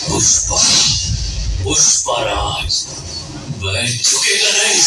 पुष्पा, पुष्पराज वह झुकेगा नहीं।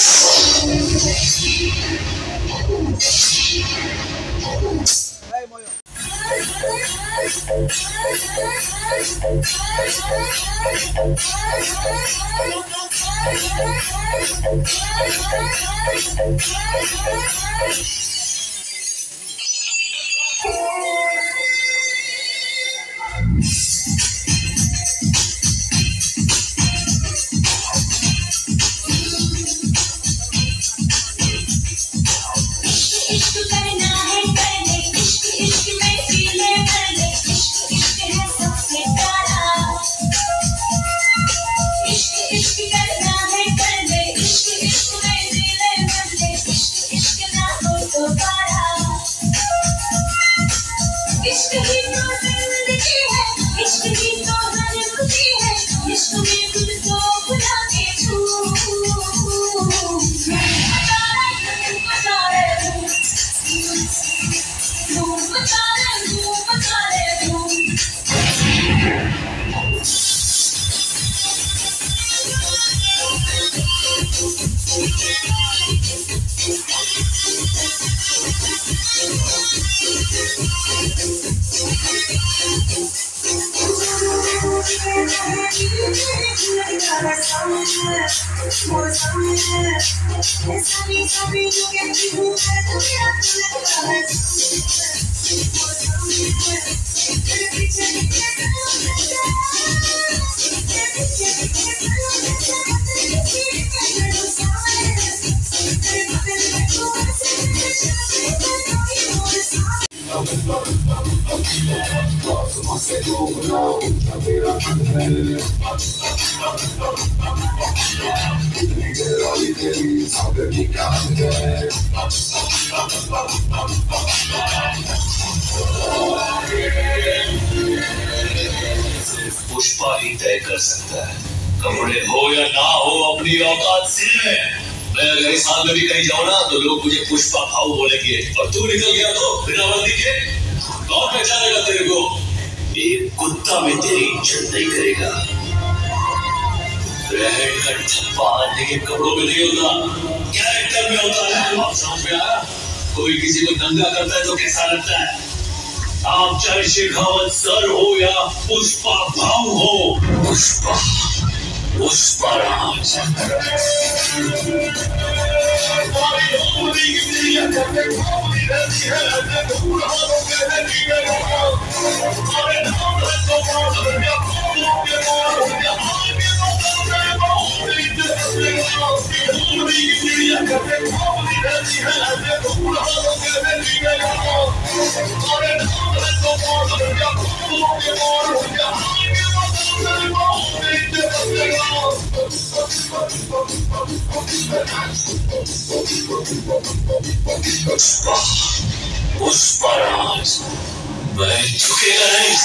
पुष्पा ही तय कर सकता है, कपड़े हो या ना हो अपनी औकात सिर में। मैं अगर इस हाल में भी कहीं जाऊं ना तो लोग मुझे पुष्पा भाऊ बोलेंगे, और तू निकल गया तो बिना वर्दी के कौन पहचानेगा तेरे को? एक कुत्ता में तेरी इज्जत नहीं करेगा। ब्रांड का छप्पा आदमी के कपड़ों में नहीं होता, कैरेक्टर में होता है। समझ में आया? कोई किसी को दंगा करता है तो कैसा लगता है? आप चाहे शेखावत सर हो या पुष्पा भाऊ हो, पुष्पा, पुष्पराज। पुष्पराज वह झुकेगा नहीं।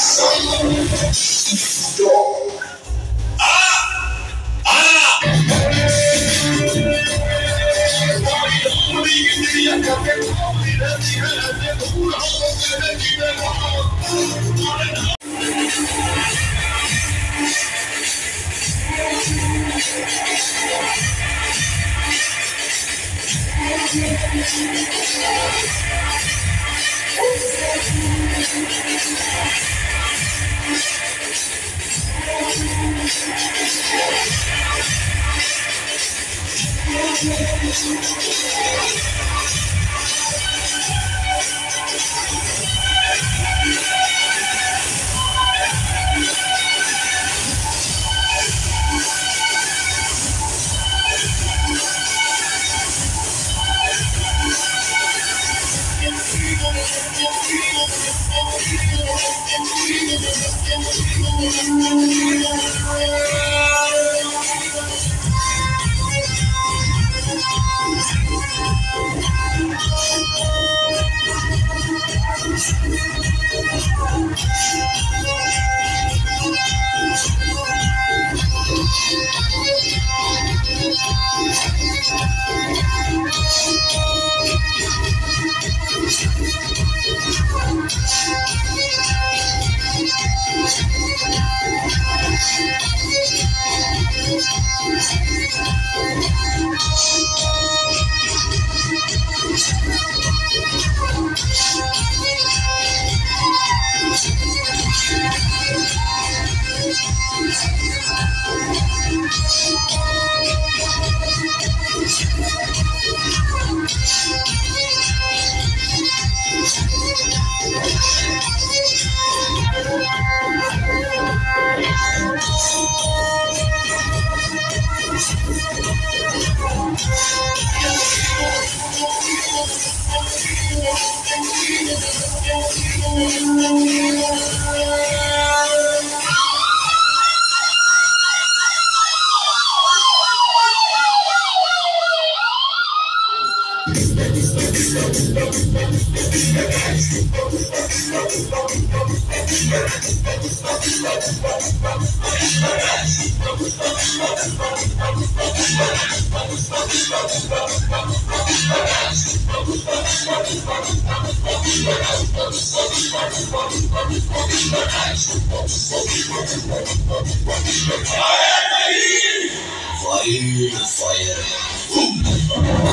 Fire.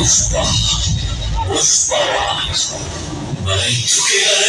पुष्पा पुष्पा नहीं झुकेगा